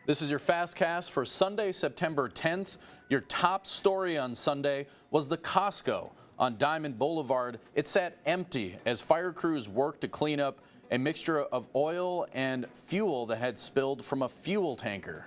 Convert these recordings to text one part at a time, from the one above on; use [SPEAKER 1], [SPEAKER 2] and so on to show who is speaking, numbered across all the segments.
[SPEAKER 1] This is your FastCast for Sunday, September 10th. Your top story on Sunday was the Costco on Diamond Boulevard. It sat empty as fire crews worked to clean up a mixture of oil and fuel that had spilled from a fuel tanker.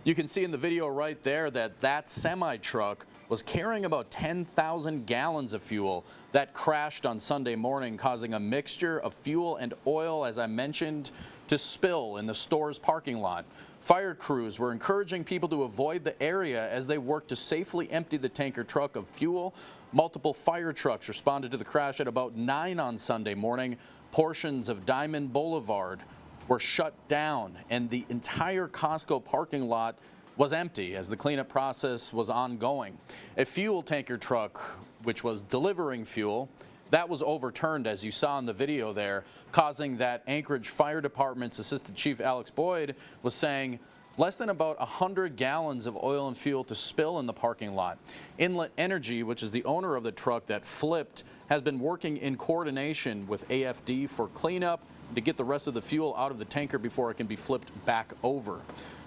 [SPEAKER 1] You can see in the video right there that semi-truck was carrying about 10,000 gallons of fuel that crashed on Sunday morning, causing a mixture of fuel and oil, as I mentioned, to spill in the store's parking lot. Fire crews were encouraging people to avoid the area as they worked to safely empty the tanker truck of fuel. Multiple fire trucks responded to the crash at about 9 on Sunday morning. Portions of Diamond Boulevard were shut down, and the entire Costco parking lot was empty as the cleanup process was ongoing. A fuel tanker truck, which was delivering fuel, that was overturned, as you saw in the video there, causing that Anchorage Fire Department's Assistant Chief Alex Boyd was saying less than about 100 gallons of oil and fuel to spill in the parking lot. Inlet Energy, which is the owner of the truck that flipped, has been working in coordination with AFD for cleanup to get the rest of the fuel out of the tanker before it can be flipped back over.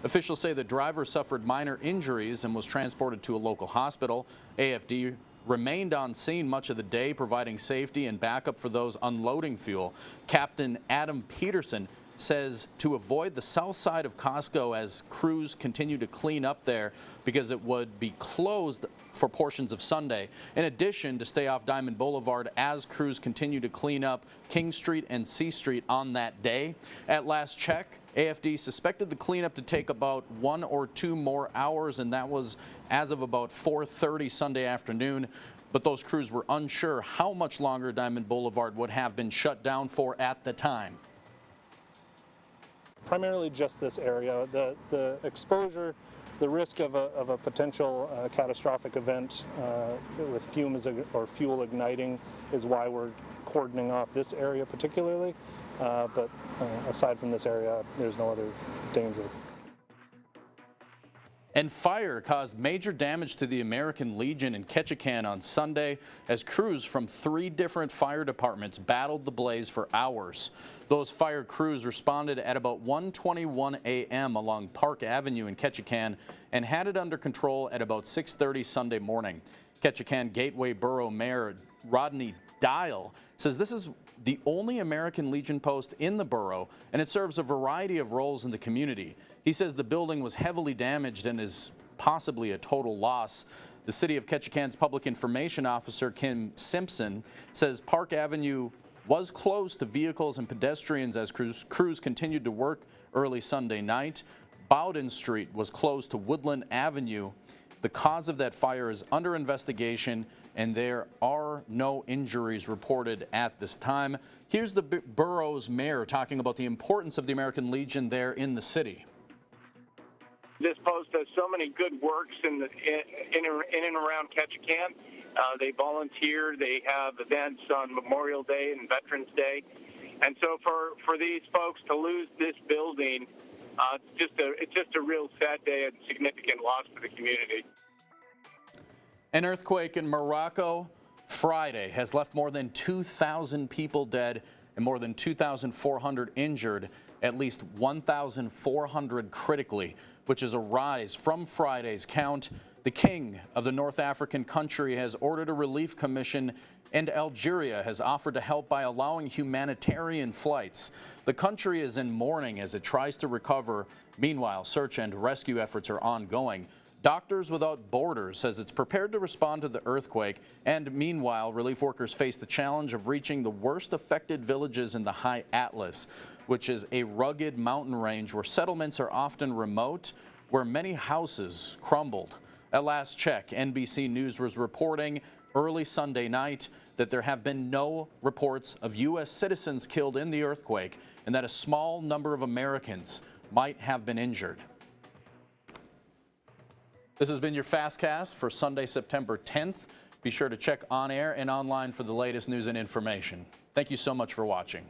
[SPEAKER 1] Officials say the driver suffered minor injuries and was transported to a local hospital. AFD remained on scene much of the day, providing safety and backup for those unloading fuel. Captain Adam Peterson says to avoid the south side of Costco as crews continue to clean up there because it would be closed for portions of Sunday. In addition, to stay off Diamond Boulevard as crews continue to clean up King Street and C Street on that day. At last check, AFD suspected the cleanup to take about 1 or 2 more hours, and that was as of about 4:30 Sunday afternoon. But those crews were unsure how much longer Diamond Boulevard would have been shut down for at the time.
[SPEAKER 2] Primarily just this area. The exposure, the risk of a potential catastrophic event with fumes or fuel igniting is why we're cordoning off this area particularly. But aside from this area, there's no other danger.
[SPEAKER 1] And fire caused major damage to the American Legion in Ketchikan on Sunday as crews from 3 different fire departments battled the blaze for hours. Those fire crews responded at about 1:21 a.m. along Park Avenue in Ketchikan and had it under control at about 6:30 Sunday morning. Ketchikan Gateway Borough Mayor Rodney Dial says this is the only American Legion post in the borough, and it serves a variety of roles in the community. He says the building was heavily damaged and is possibly a total loss. The City of Ketchikan's Public Information Officer, Kim Simpson, says Park Avenue was closed to vehicles and pedestrians as crews continued to work early Sunday night. Bowden Street was closed to Woodland Avenue. The cause of that fire is under investigation, and there are no injuries reported at this time. Here's the borough's mayor talking about the importance of the American Legion there in the city.
[SPEAKER 3] This post does so many good works in and around Ketchikan. They volunteer. They have events on Memorial Day and Veterans Day. And so for these folks to lose this building, it's just a real sad day and significant loss for the community.
[SPEAKER 1] An earthquake in Morocco Friday has left more than 2,000 people dead and more than 2,400 injured, at least 1,400 critically, which is a rise from Friday's count. The king of the North African country has ordered a relief commission, and Algeria has offered to help by allowing humanitarian flights. The country is in mourning as it tries to recover. Meanwhile, search and rescue efforts are ongoing. Doctors Without Borders says it's prepared to respond to the earthquake, and meanwhile, relief workers face the challenge of reaching the worst affected villages in the High Atlas, which is a rugged mountain range where settlements are often remote, where many houses crumbled. At last check, NBC News was reporting early Sunday night that there have been no reports of U.S. citizens killed in the earthquake and that a small number of Americans might have been injured. This has been your FastCast for Sunday, September 10th. Be sure to check on air and online for the latest news and information. Thank you so much for watching.